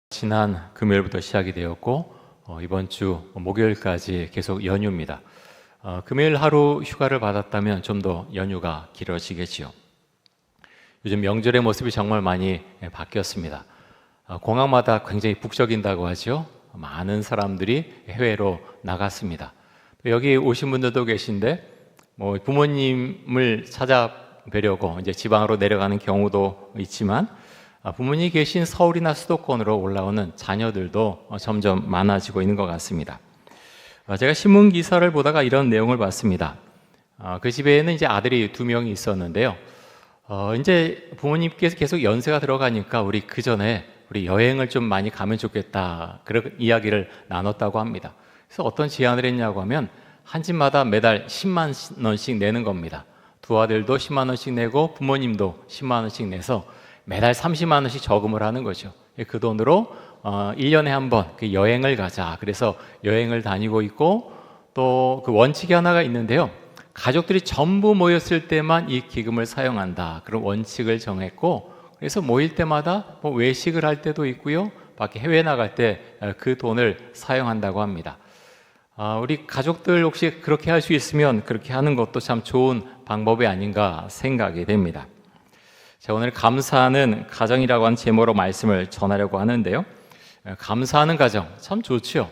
지난 금요일부터 시작이 되었고 이번 주 목요일까지 계속 연휴입니다. 금요일 하루 휴가를 받았다면 좀 더 연휴가 길어지겠지요. 요즘 명절의 모습이 정말 많이 바뀌었습니다. 공항마다 굉장히 북적인다고 하죠. 많은 사람들이 해외로 나갔습니다. 여기 오신 분들도 계신데 부모님을 찾아뵈려고 이제 지방으로 내려가는 경우도 있지만 부모님이 계신 서울이나 수도권으로 올라오는 자녀들도 점점 많아지고 있는 것 같습니다. 제가 신문 기사를 보다가 이런 내용을 봤습니다. 그 집에는 이제 아들이 2명이 있었는데요. 이제 부모님께서 계속 연세가 들어가니까 우리 그 전에 우리 여행을 좀 많이 가면 좋겠다, 그런 이야기를 나눴다고 합니다. 그래서 어떤 제안을 했냐고 하면 한 집마다 매달 10만 원씩 내는 겁니다. 두 아들도 10만 원씩 내고 부모님도 10만 원씩 내서 매달 30만 원씩 저금을 하는 거죠. 그 돈으로 1년에 한 번 그 여행을 가자. 그래서 여행을 다니고 있고, 또 그 원칙이 하나가 있는데요. 가족들이 전부 모였을 때만 이 기금을 사용한다, 그런 원칙을 정했고, 그래서 모일 때마다 외식을 할 때도 있고요, 밖에 해외 나갈 때 그 돈을 사용한다고 합니다. 우리 가족들 혹시 그렇게 할 수 있으면 그렇게 하는 것도 참 좋은 방법이 아닌가 생각이 됩니다. 자, 오늘 감사하는 가정이라고 하는 제목으로 말씀을 전하려고 하는데요. 감사하는 가정 참 좋죠.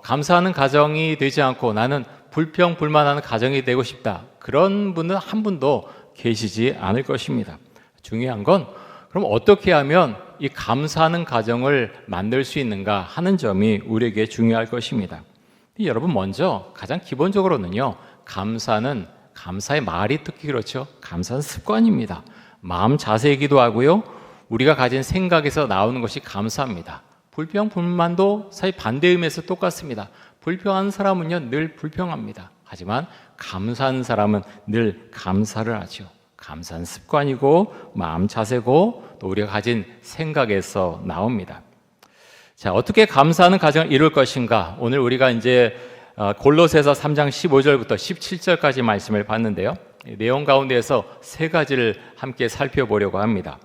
감사하는 가정이 되지 않고 나는 불평불만하는 가정이 되고 싶다, 그런 분은 한 분도 계시지 않을 것입니다. 중요한 건 그럼 어떻게 하면 이 감사하는 가정을 만들 수 있는가 하는 점이 우리에게 중요할 것입니다. 여러분, 먼저 가장 기본적으로는요, 감사의 말이 특히 그렇죠. 감사는 습관입니다. 마음 자세이기도 하고요, 우리가 가진 생각에서 나오는 것이 감사합니다. 불평, 불만도 사실 반대 의미에서 똑같습니다. 불평한 사람은요 늘 불평합니다. 하지만 감사한 사람은 늘 감사를 하죠. 감사는 습관이고 마음 자세고 또 우리가 가진 생각에서 나옵니다. 자, 어떻게 감사하는 가정을 이룰 것인가? 오늘 우리가 이제 골로새서 3장 15절부터 17절까지 말씀을 봤는데요. 내용 가운데에서 3가지를 함께 살펴보려고 합니다.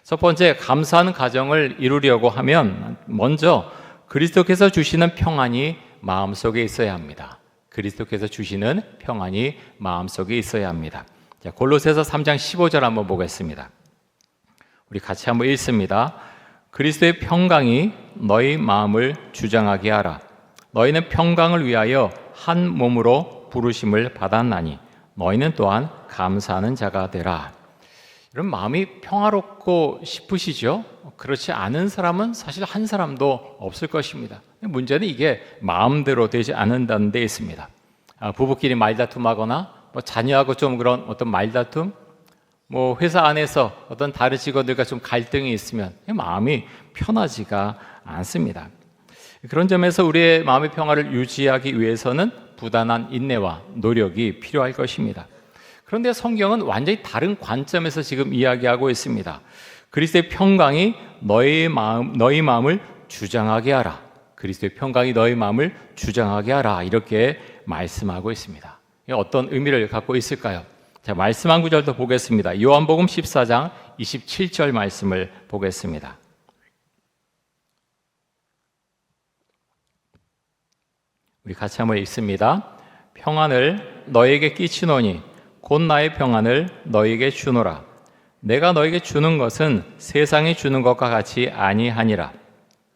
첫 번째, 감사하는 가정을 이루려고 하면 먼저 그리스도께서 주시는 평안이 마음속에 있어야 합니다. 그리스도께서 주시는 평안이 마음속에 있어야 합니다. 자, 골로새서 3장 15절 한번 보겠습니다. 우리 같이 한번 읽습니다. 그리스도의 평강이 너희 마음을 주장하게 하라. 너희는 평강을 위하여 한 몸으로 부르심을 받았나니 너희는 또한 감사하는 자가 되라. 이런 마음이 평화롭고 싶으시죠? 그렇지 않은 사람은 사실 한 사람도 없을 것입니다. 문제는 이게 마음대로 되지 않는다는 데 있습니다. 부부끼리 말다툼하거나 자녀하고 좀 그런 어떤 말다툼, 회사 안에서 어떤 다른 직원들과 좀 갈등이 있으면 마음이 편하지가 않습니다. 그런 점에서 우리의 마음의 평화를 유지하기 위해서는 부단한 인내와 노력이 필요할 것입니다. 그런데 성경은 완전히 다른 관점에서 지금 이야기하고 있습니다. 그리스도의 평강이 너희 마음을 주장하게 하라. 그리스도의 평강이 너희 마음을 주장하게 하라. 이렇게 말씀하고 있습니다. 어떤 의미를 갖고 있을까요? 자, 말씀 한 구절 더 보겠습니다. 요한복음 14장 27절 말씀을 보겠습니다. 우리 같이 한번 읽습니다. 평안을 너에게 끼치노니 곧 나의 평안을 너에게 주노라. 내가 너에게 주는 것은 세상이 주는 것과 같이 아니하니라.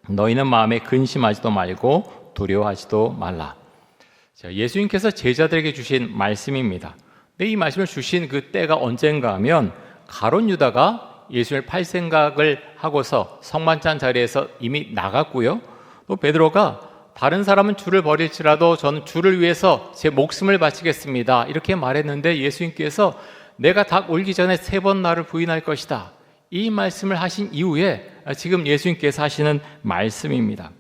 너희는 마음에 근심하지도 말고 두려워하지도 말라. 자, 예수님께서 제자들에게 주신 말씀입니다. 근데 이 말씀을 주신 그 때가 언젠가 하면 가룟 유다가 예수님을 팔 생각을 하고서 성만찬 자리에서 이미 나갔고요, 또 베드로가 다른 사람은 주를 버릴지라도 저는 주를 위해서 제 목숨을 바치겠습니다, 이렇게 말했는데 예수님께서 내가 닭 울기 전에 3번 나를 부인할 것이다, 이 말씀을 하신 이후에 지금 예수님께서 하시는 말씀입니다.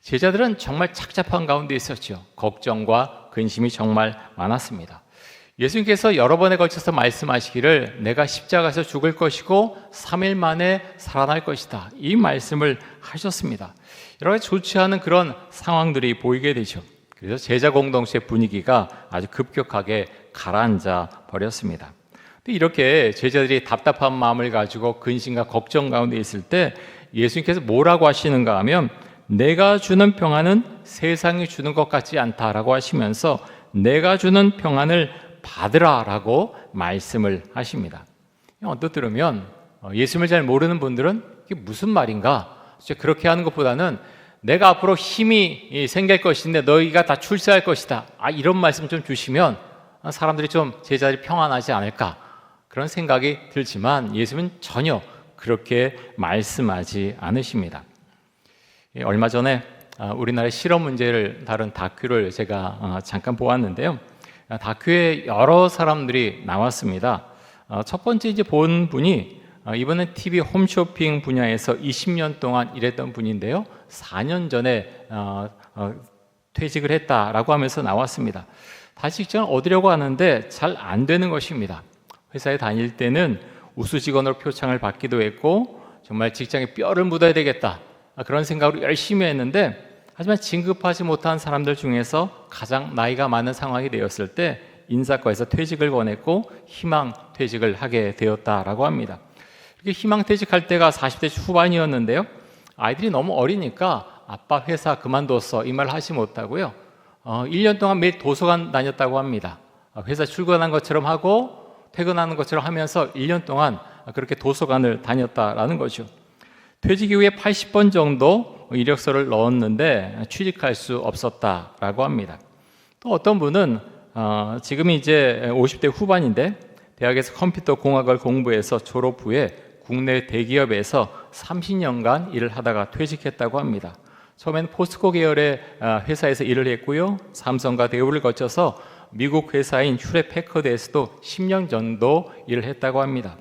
제자들은 정말 착잡한 가운데 있었죠. 걱정과 근심이 정말 많았습니다. 예수님께서 여러 번에 걸쳐서 말씀하시기를 내가 십자가에서 죽을 것이고 3일 만에 살아날 것이다, 이 말씀을 하셨습니다. 여러 가지 좋지 않은 그런 상황들이 보이게 되죠. 그래서 제자 공동체 분위기가 아주 급격하게 가라앉아 버렸습니다. 근데 이렇게 제자들이 답답한 마음을 가지고 근심과 걱정 가운데 있을 때 예수님께서 뭐라고 하시는가 하면 내가 주는 평안은 세상이 주는 것 같지 않다라고 하시면서 내가 주는 평안을 받으라라고 말씀을 하십니다. 언뜻 들으면 예수님을 잘 모르는 분들은 이게 무슨 말인가? 그렇게 하는 것보다는 내가 앞으로 힘이 생길 것인데 너희가 다 출세할 것이다. 이런 말씀 좀 주시면 사람들이 좀 제자들이 평안하지 않을까 그런 생각이 들지만 예수님은 전혀 그렇게 말씀하지 않으십니다. 얼마 전에 우리나라의 실업 문제를 다룬 다큐를 제가 잠깐 보았는데요. 다큐에 여러 사람들이 나왔습니다. 첫 번째 이제 본 분이 이번엔 TV 홈쇼핑 분야에서 20년 동안 일했던 분인데요. 4년 전에 퇴직을 했다라고 하면서 나왔습니다. 다시 직장을 얻으려고 하는데 잘 안 되는 것입니다. 회사에 다닐 때는 우수 직원으로 표창을 받기도 했고 정말 직장에 뼈를 묻어야 되겠다 그런 생각으로 열심히 했는데 하지만 진급하지 못한 사람들 중에서 가장 나이가 많은 상황이 되었을 때 인사과에서 퇴직을 권했고 희망 퇴직을 하게 되었다라고 합니다. 이렇게 희망 퇴직할 때가 40대 후반이었는데요. 아이들이 너무 어리니까 아빠 회사 그만뒀어 이 말 하지 못하고요. 1년 동안 매일 도서관 다녔다고 합니다. 회사 출근한 것처럼 하고 퇴근하는 것처럼 하면서 1년 동안 그렇게 도서관을 다녔다라는 거죠. 퇴직 이후에 80번 정도 이력서를 넣었는데 취직할 수 없었다라고 합니다. 또 어떤 분은 지금이 이제 50대 후반인데 대학에서 컴퓨터 공학을 공부해서 졸업 후에 국내 대기업에서 30년간 일을 하다가 퇴직했다고 합니다. 처음에는 포스코 계열의 회사에서 일을 했고요. 삼성과 대우를 거쳐서 미국 회사인 휴렛 패커드에서도 10년 정도 일을 했다고 합니다.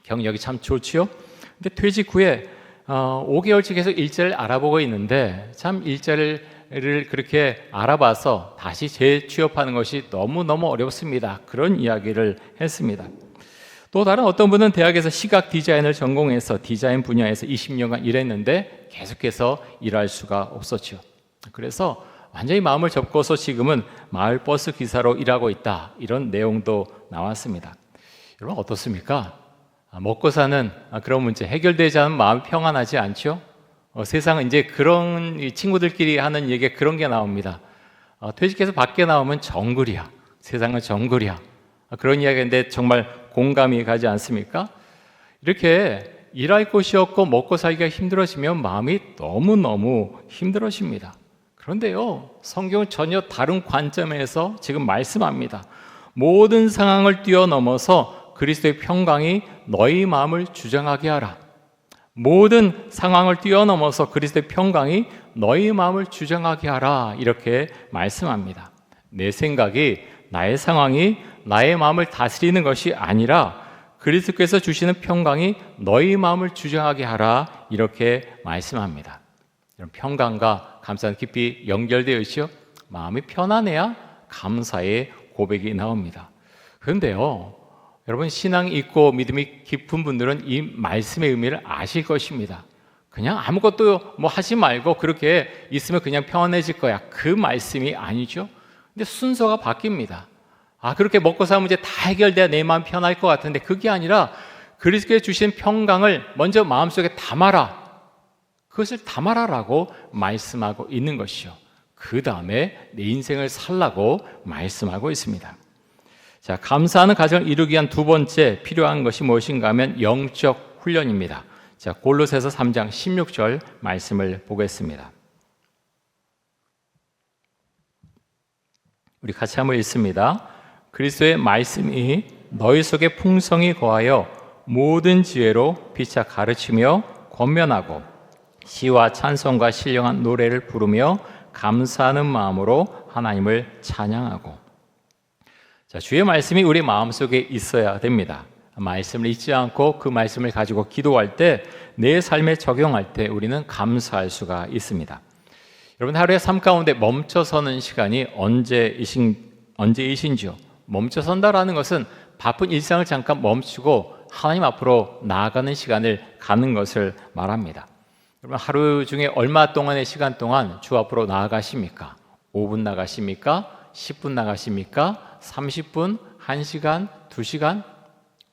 경력이 참 좋지요. 근데 퇴직 후에 5개월씩 계속 일자리를 알아보고 있는데 참 일자리를 그렇게 알아봐서 다시 재취업하는 것이 너무너무 어렵습니다. 그런 이야기를 했습니다. 또 다른 어떤 분은 대학에서 시각 디자인을 전공해서 디자인 분야에서 20년간 일했는데 계속해서 일할 수가 없었죠. 그래서 완전히 마음을 접고서 지금은 마을버스 기사로 일하고 있다. 이런 내용도 나왔습니다. 여러분 어떻습니까? 먹고 사는 그런 문제 해결되지 않으면 마음이 평안하지 않죠? 세상은 이제 그런 친구들끼리 하는 얘기에 그런 게 나옵니다. 퇴직해서 밖에 나오면 정글이야. 세상은 정글이야. 그런 이야기인데 정말 공감이 가지 않습니까? 이렇게 일할 곳이 없고 먹고 살기가 힘들어지면 마음이 너무너무 힘들어집니다. 그런데요, 성경은 전혀 다른 관점에서 지금 말씀합니다. 모든 상황을 뛰어넘어서 그리스도의 평강이 너희 마음을 주장하게 하라. 모든 상황을 뛰어넘어서 그리스도의 평강이 너희 마음을 주장하게 하라. 이렇게 말씀합니다. 내 생각이, 나의 상황이 나의 마음을 다스리는 것이 아니라 그리스도께서 주시는 평강이 너희 마음을 주장하게 하라. 이렇게 말씀합니다. 이런 평강과 감사는 깊이 연결되어 있죠. 마음이 편안해야 감사의 고백이 나옵니다. 그런데요, 여러분 신앙이 있고 믿음이 깊은 분들은 이 말씀의 의미를 아실 것입니다. 그냥 아무것도 하지 말고 그렇게 있으면 그냥 평안해질 거야. 그 말씀이 아니죠. 근데 순서가 바뀝니다. 그렇게 먹고 사는 문제 다 해결돼야 내 마음 편할 것 같은데 그게 아니라 그리스도께 주신 평강을 먼저 마음속에 담아라. 그것을 담아라라고 말씀하고 있는 것이요. 그 다음에 내 인생을 살라고 말씀하고 있습니다. 자, 감사하는 가정을 이루기 위한 두 번째 필요한 것이 무엇인가 하면 영적 훈련입니다. 자, 골로새서 3장 16절 말씀을 보겠습니다. 우리 같이 한번 읽습니다. 그리스도의 말씀이 너희 속에 풍성히 거하여 모든 지혜로 피차 가르치며 권면하고 시와 찬송과 신령한 노래를 부르며 감사하는 마음으로 하나님을 찬양하고. 자, 주의 말씀이 우리 마음속에 있어야 됩니다. 말씀을 잊지 않고 그 말씀을 가지고 기도할 때, 내 삶에 적용할 때 우리는 감사할 수가 있습니다. 여러분 하루의 삶 가운데 멈춰서는 시간이 언제이신지요? 멈춰선다라는 것은 바쁜 일상을 잠깐 멈추고 하나님 앞으로 나아가는 시간을 갖는 것을 말합니다. 여러분 하루 중에 얼마 동안의 시간 동안 주 앞으로 나아가십니까? 5분 나가십니까? 10분 나가십니까? 30분? 1시간? 2시간?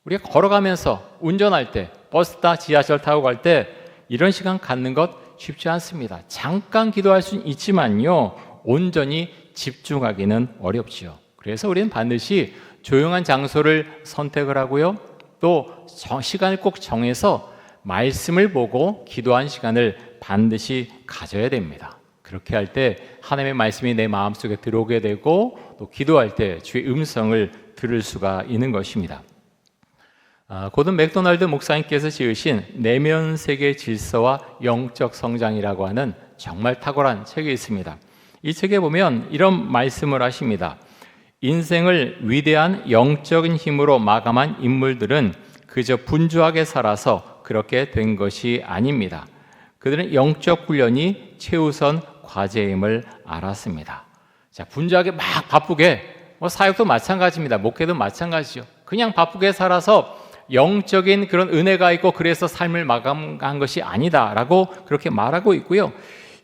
우리가 걸어가면서 운전할 때, 버스 타 지하철 타고 갈 때 이런 시간 갖는 것 쉽지 않습니다. 잠깐 기도할 수는 있지만요, 온전히 집중하기는 어렵지요. 그래서 우리는 반드시 조용한 장소를 선택을 하고요, 또 시간을 꼭 정해서 말씀을 보고 기도한 시간을 반드시 가져야 됩니다. 그렇게 할 때 하나님의 말씀이 내 마음속에 들어오게 되고, 또 기도할 때 주의 음성을 들을 수가 있는 것입니다. 고든 맥도날드 목사님께서 지으신 내면 세계 질서와 영적 성장이라고 하는 정말 탁월한 책이 있습니다. 이 책에 보면 이런 말씀을 하십니다. 인생을 위대한 영적인 힘으로 마감한 인물들은 그저 분주하게 살아서 그렇게 된 것이 아닙니다. 그들은 영적 훈련이 최우선 과제임을 알았습니다. 자, 분주하게 막 바쁘게, 사역도 마찬가지입니다. 목회도 마찬가지죠. 그냥 바쁘게 살아서 영적인 그런 은혜가 있고 그래서 삶을 마감한 것이 아니다라고 그렇게 말하고 있고요.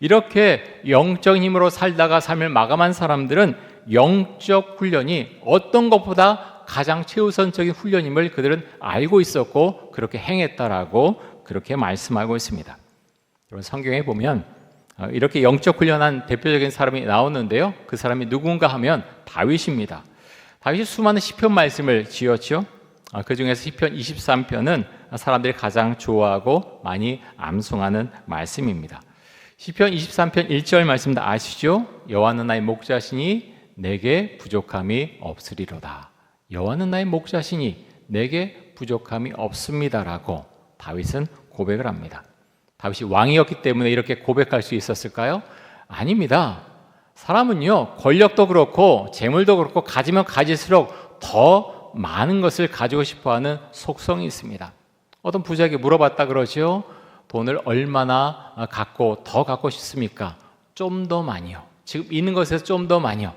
이렇게 영적인 힘으로 살다가 삶을 마감한 사람들은 영적 훈련이 어떤 것보다 가장 최우선적인 훈련임을 그들은 알고 있었고 그렇게 행했다라고 그렇게 말씀하고 있습니다. 여러분, 성경에 보면 이렇게 영적 훈련한 대표적인 사람이 나오는데요, 그 사람이 누군가 하면 다윗입니다. 다윗이 수많은 시편 말씀을 지었죠. 그 중에서 시편 23편은 사람들이 가장 좋아하고 많이 암송하는 말씀입니다. 시편 23편 1절 말씀 다 아시죠? 여호와는 나의 목자시니 내게 부족함이 없으리로다. 여호와는 나의 목자시니 내게 부족함이 없습니다라고 다윗은 고백을 합니다. 다윗이 왕이었기 때문에 이렇게 고백할 수 있었을까요? 아닙니다. 사람은요, 권력도 그렇고 재물도 그렇고 가지면 가질수록 더 많은 것을 가지고 싶어하는 속성이 있습니다. 어떤 부자에게 물어봤다 그러죠. 돈을 얼마나 더 갖고 싶습니까? 좀 더 많이요. 지금 있는 것에서 좀 더 많이요.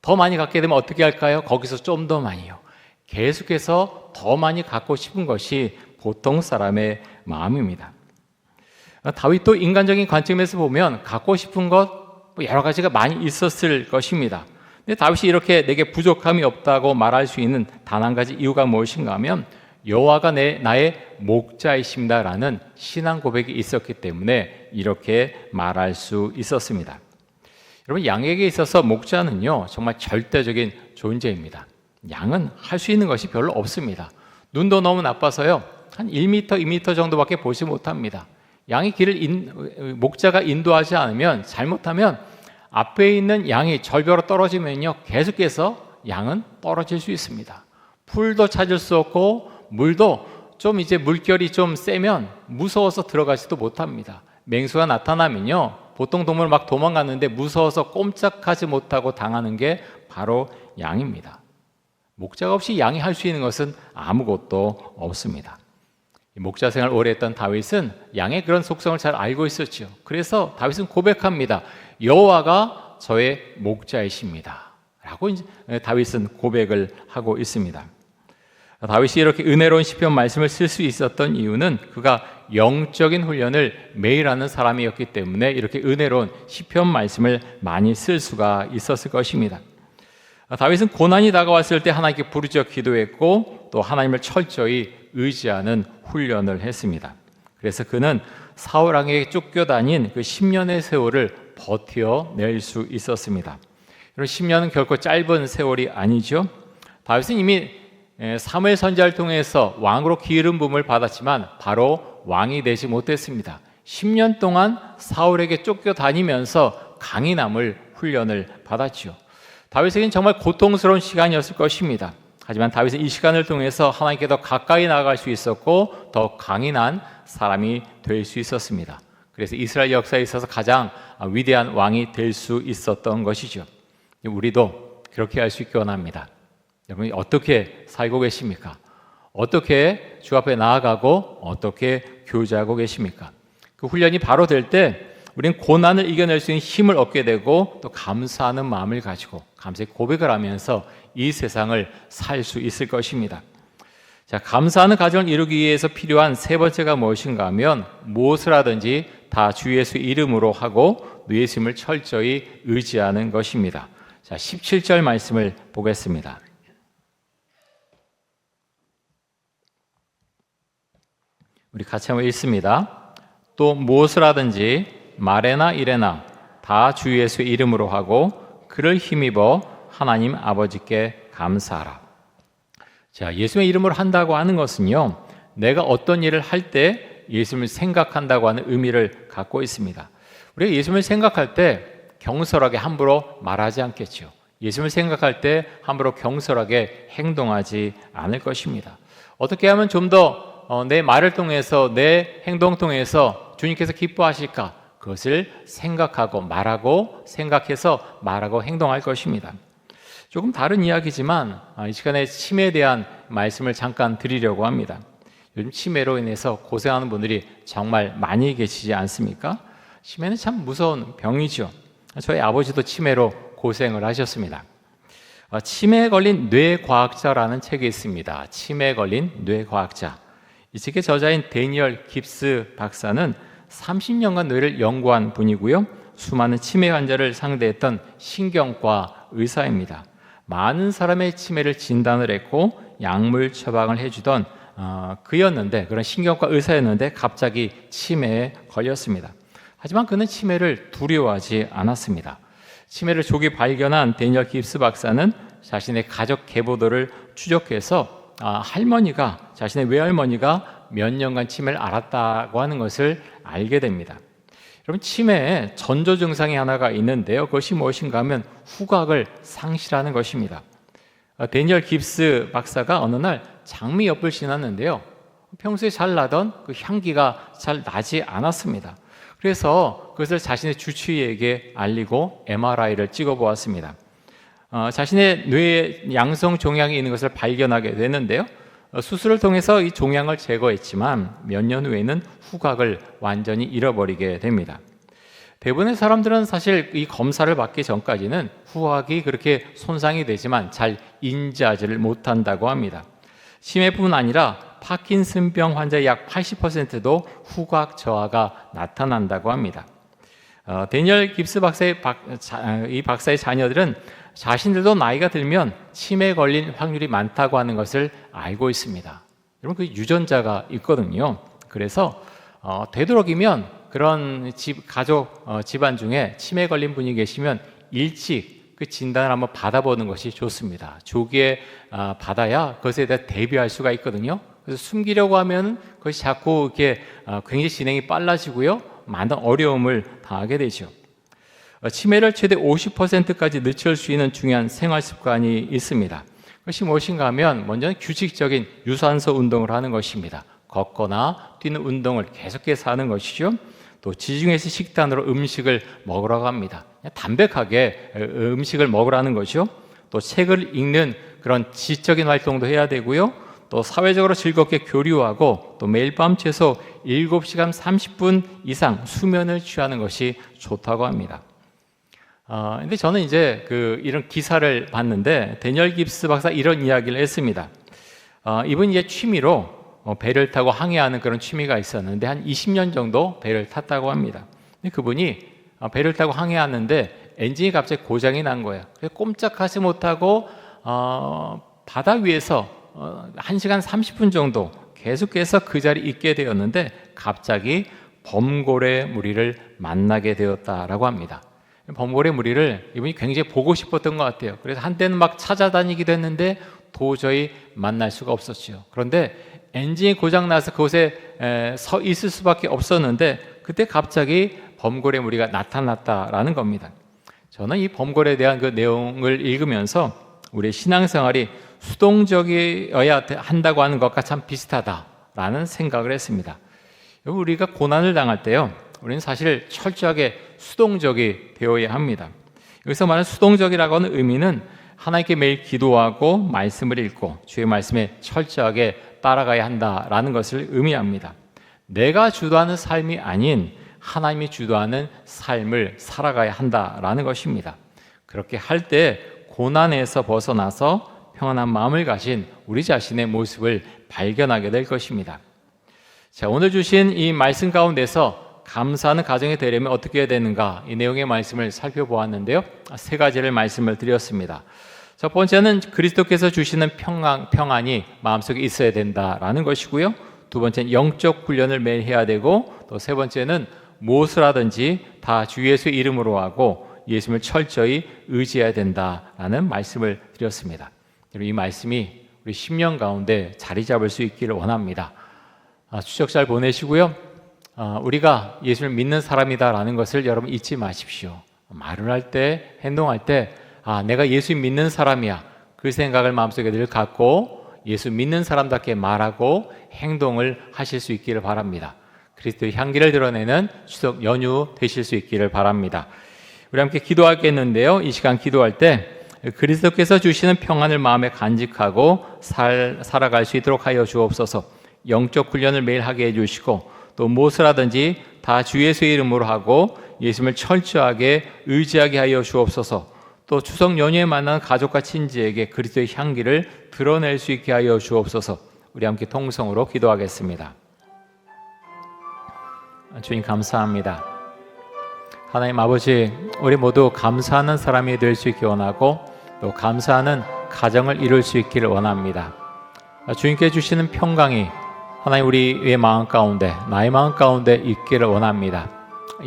더 많이 갖게 되면 어떻게 할까요? 거기서 좀 더 많이요. 계속해서 더 많이 갖고 싶은 것이 보통 사람의 마음입니다. 다윗도 인간적인 관점에서 보면 갖고 싶은 것 여러 가지가 많이 있었을 것입니다. 근데 다윗이 이렇게 내게 부족함이 없다고 말할 수 있는 단 한 가지 이유가 무엇인가 하면 여호와가 나의 목자이십니다라는 신앙 고백이 있었기 때문에 이렇게 말할 수 있었습니다. 여러분, 양에게 있어서 목자는요, 정말 절대적인 존재입니다. 양은 할 수 있는 것이 별로 없습니다. 눈도 너무 나빠서요, 한 1m, 2m 정도밖에 보지 못합니다. 양이 목자가 인도하지 않으면, 잘못하면 앞에 있는 양이 절벽으로 떨어지면요, 계속해서 양은 떨어질 수 있습니다. 풀도 찾을 수 없고 물도 좀 이제 물결이 좀 세면 무서워서 들어가지도 못합니다. 맹수가 나타나면요, 보통 동물 막 도망갔는데 무서워서 꼼짝하지 못하고 당하는 게 바로 양입니다. 목자가 없이 양이 할 수 있는 것은 아무것도 없습니다. 목자 생활을 오래 했던 다윗은 양의 그런 속성을 잘 알고 있었죠. 그래서 다윗은 고백합니다. 여호와가 저의 목자이십니다 라고 다윗은 고백을 하고 있습니다. 다윗이 이렇게 은혜로운 시편 말씀을 쓸 수 있었던 이유는 그가 영적인 훈련을 매일 하는 사람이었기 때문에 이렇게 은혜로운 시편 말씀을 많이 쓸 수가 있었을 것입니다. 다윗은 고난이 다가왔을 때 하나님께 부르짖어 기도했고 또 하나님을 철저히 의지하는 훈련을 했습니다. 그래서 그는 사울 왕에게 쫓겨다닌 그 10년의 세월을 버텨낼 수 있었습니다. 그리고 10년은 결코 짧은 세월이 아니죠. 다윗은 이미 사무엘 선지자를 통해서 왕으로 기름 부음을 받았지만 바로 왕이 되지 못했습니다. 10년 동안 사울에게 쫓겨다니면서 강인함을 훈련을 받았죠. 다윗에게는 정말 고통스러운 시간이었을 것입니다. 하지만 다윗은 이 시간을 통해서 하나님께 더 가까이 나아갈 수 있었고 더 강인한 사람이 될 수 있었습니다. 그래서 이스라엘 역사에 있어서 가장 위대한 왕이 될 수 있었던 것이죠. 우리도 그렇게 할 수 있기 원합니다. 여러분이 어떻게 살고 계십니까? 어떻게 주 앞에 나아가고 어떻게 교제하고 계십니까? 그 훈련이 바로 될 때 우리는 고난을 이겨낼 수 있는 힘을 얻게 되고 또 감사하는 마음을 가지고 감사의 고백을 하면서 이 세상을 살 수 있을 것입니다. 자, 감사하는 가정을 이루기 위해서 필요한 세 번째가 무엇인가 하면 무엇을 하든지 다 주 예수 이름으로 하고 예수님을 철저히 의지하는 것입니다. 자, 17절 말씀을 보겠습니다. 우리 같이 한번 읽습니다. 또 무엇을 하든지 말에나 일에나 다 주 예수의 이름으로 하고 그를 힘입어 하나님 아버지께 감사하라. 자, 예수의 이름으로 한다고 하는 것은요, 내가 어떤 일을 할 때 예수님을 생각한다고 하는 의미를 갖고 있습니다. 우리가 예수님을 생각할 때 경솔하게 함부로 말하지 않겠죠. 예수님을 생각할 때 함부로 경솔하게 행동하지 않을 것입니다. 어떻게 하면 좀 더 내 말을 통해서 내 행동 통해서 주님께서 기뻐하실까? 그것을 생각하고 말하고 생각해서 말하고 행동할 것입니다. 조금 다른 이야기지만 이 시간에 치매에 대한 말씀을 잠깐 드리려고 합니다. 요즘 치매로 인해서 고생하는 분들이 정말 많이 계시지 않습니까? 치매는 참 무서운 병이죠. 저희 아버지도 치매로 고생을 하셨습니다. 치매에 걸린 뇌과학자라는 책이 있습니다. 치매에 걸린 뇌과학자. 이 책의 저자인 데니얼 깁스 박사는 30년간 뇌를 연구한 분이고요. 수많은 치매 환자를 상대했던 신경과 의사입니다. 많은 사람의 치매를 진단을 했고 약물 처방을 해주던 그였는데, 그런 신경과 의사였는데 갑자기 치매에 걸렸습니다. 하지만 그는 치매를 두려워하지 않았습니다. 치매를 조기 발견한 데니얼 깁스 박사는 자신의 가족 계보도를 추적해서 자신의 외할머니가 몇 년간 치매를 앓았다고 하는 것을 알게 됩니다. 여러분, 치매에 전조 증상이 하나가 있는데요. 그것이 무엇인가 하면 후각을 상실하는 것입니다. 데니얼 깁스 박사가 어느 날 장미 엽을 지났는데요. 평소에 잘 나던 그 향기가 잘 나지 않았습니다. 그래서 그것을 자신의 주치의에게 알리고 MRI를 찍어보았습니다. 자신의 뇌에 양성 종양이 있는 것을 발견하게 되는데요. 수술을 통해서 이 종양을 제거했지만 몇 년 후에는 후각을 완전히 잃어버리게 됩니다. 대부분의 사람들은 사실 이 검사를 받기 전까지는 후각이 그렇게 손상이 되지만 잘 인지하지를 못한다고 합니다. 치매뿐 아니라 파킨슨병 환자의 약 80%도 후각 저하가 나타난다고 합니다. 데니얼 깁스 이 박사의 자녀들은 자신들도 나이가 들면 치매에 걸린 확률이 많다고 하는 것을 알고 있습니다. 여러분, 그 유전자가 있거든요. 그래서 되도록이면 그런 집안 중에 치매에 걸린 분이 계시면 일찍 그 진단을 한번 받아보는 것이 좋습니다. 조기에 받아야 그것에 대해 대비할 수가 있거든요. 그래서 숨기려고 하면 그것이 자꾸 이렇게 굉장히 진행이 빨라지고요, 많은 어려움을 당하게 되죠. 치매를 최대 50%까지 늦출 수 있는 중요한 생활 습관이 있습니다. 그것이 무엇인가 하면 먼저는 규칙적인 유산소 운동을 하는 것입니다. 걷거나 뛰는 운동을 계속해서 하는 것이죠. 또 지중해식 식단으로 음식을 먹으라고 합니다. 담백하게 음식을 먹으라는 거죠. 또 책을 읽는 그런 지적인 활동도 해야 되고요. 또 사회적으로 즐겁게 교류하고 또 매일 밤 최소 7시간 30분 이상 수면을 취하는 것이 좋다고 합니다. 근데 저는 이제 이런 기사를 봤는데 데니얼 깁스 박사 이런 이야기를 했습니다. 이분이 이제 취미로 배를 타고 항해하는 그런 취미가 있었는데 한 20년 정도 배를 탔다고 합니다. 근데 그분이 배를 타고 항해하는데 엔진이 갑자기 고장이 난 거예요. 그래서 꼼짝하지 못하고 바다 위에서 1시간 30분 정도 계속해서 그 자리에 있게 되었는데 갑자기 범고래 무리를 만나게 되었다라고 합니다. 범고래 무리를 이분이 굉장히 보고 싶었던 것 같아요. 그래서 한때는 막 찾아다니기도 했는데 도저히 만날 수가 없었죠. 그런데 엔진이 고장나서 그곳에 서 있을 수밖에 없었는데 그때 갑자기 범고래 무리가 나타났다라는 겁니다. 저는 이 범고래에 대한 그 내용을 읽으면서 우리의 신앙생활이 수동적이어야 한다고 하는 것과 참 비슷하다라는 생각을 했습니다. 우리가 고난을 당할 때요, 우리는 사실 철저하게 수동적이 되어야 합니다. 여기서 말하는 수동적이라고 하는 의미는 하나님께 매일 기도하고 말씀을 읽고 주의 말씀에 철저하게 따라가야 한다라는 것을 의미합니다. 내가 주도하는 삶이 아닌 하나님이 주도하는 삶을 살아가야 한다라는 것입니다. 그렇게 할 때 고난에서 벗어나서 평안한 마음을 가진 우리 자신의 모습을 발견하게 될 것입니다. 자, 오늘 주신 이 말씀 가운데서 감사하는 가정이 되려면 어떻게 해야 되는가, 이 내용의 말씀을 살펴보았는데요. 3가지를 말씀을 드렸습니다. 첫 번째는 그리스도께서 주시는 평안이 마음속에 있어야 된다라는 것이고요. 두 번째는 영적 훈련을 매일 해야 되고, 또 세 번째는 무엇을 하든지 다 주 예수의 이름으로 하고 예수님을 철저히 의지해야 된다라는 말씀을 드렸습니다. 이 말씀이 우리 10년 가운데 자리 잡을 수 있기를 원합니다. 추적 잘 보내시고요. 우리가 예수를 믿는 사람이다라는 것을 여러분 잊지 마십시오. 말을 할 때, 행동할 때 내가 예수 믿는 사람이야, 그 생각을 마음속에 늘 갖고 예수 믿는 사람답게 말하고 행동을 하실 수 있기를 바랍니다. 그리스도의 향기를 드러내는 추석 연휴 되실 수 있기를 바랍니다. 우리 함께 기도하겠는데요. 이 시간 기도할 때 그리스도께서 주시는 평안을 마음에 간직하고 살아갈 수 있도록 하여 주옵소서. 영적 훈련을 매일 하게 해주시고, 또 무엇을 하든지 다 주 예수의 이름으로 하고 예수님을 철저하게 의지하게 하여 주옵소서. 또 추석 연휴에 만나는 가족과 친지에게 그리스도의 향기를 드러낼 수 있게 하여 주옵소서. 우리 함께 통성으로 기도하겠습니다. 주님 감사합니다. 하나님 아버지, 우리 모두 감사하는 사람이 될 수 있기 원하고 또 감사하는 가정을 이룰 수 있기를 원합니다. 주님께 주시는 평강이 하나님 우리의 마음 가운데, 나의 마음 가운데 있기를 원합니다.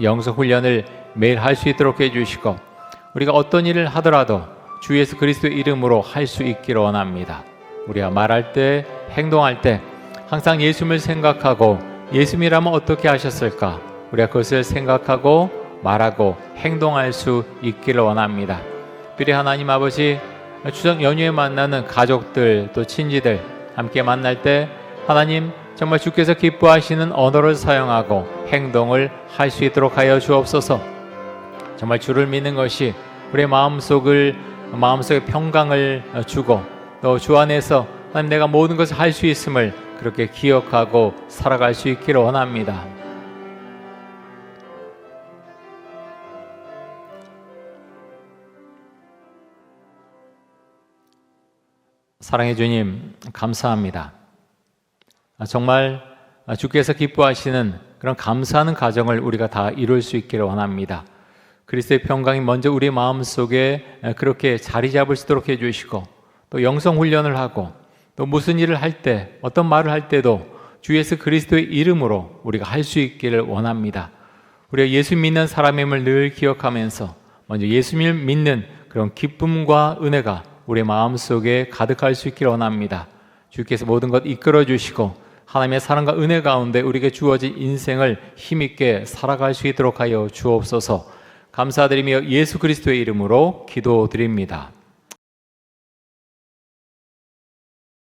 영성 훈련을 매일 할 수 있도록 해주시고, 우리가 어떤 일을 하더라도 주 예수 그리스도의 이름으로 할 수 있기를 원합니다. 우리가 말할 때, 행동할 때 항상 예수님을 생각하고 예수님이라면 어떻게 하셨을까, 우리가 그것을 생각하고 말하고 행동할 수 있기를 원합니다. 특별히 하나님 아버지, 추석 연휴에 만나는 가족들 또 친지들 함께 만날 때 하나님 정말 주께서 기뻐하시는 언어를 사용하고 행동을 할 수 있도록 하여 주옵소서. 정말 주를 믿는 것이 우리의 마음속에 평강을 주고, 또 주 안에서 하나님 내가 모든 것을 할 수 있음을 그렇게 기억하고 살아갈 수 있기를 원합니다. 사랑해 주님 감사합니다. 정말 주께서 기뻐하시는 그런 감사하는 가정을 우리가 다 이룰 수 있기를 원합니다. 그리스도의 평강이 먼저 우리 마음속에 그렇게 자리 잡을 수 있도록 해주시고, 또 영성 훈련을 하고, 또 무슨 일을 할 때, 어떤 말을 할 때도 주 예수 그리스도의 이름으로 우리가 할 수 있기를 원합니다. 우리가 예수 믿는 사람임을 늘 기억하면서 먼저 예수님을 믿는 그런 기쁨과 은혜가 우리 마음속에 가득할 수 있기를 원합니다. 주께서 모든 것 이끌어 주시고 하나님의 사랑과 은혜 가운데 우리에게 주어진 인생을 힘있게 살아갈 수 있도록 하여 주옵소서. 감사드리며 예수 그리스도의 이름으로 기도드립니다.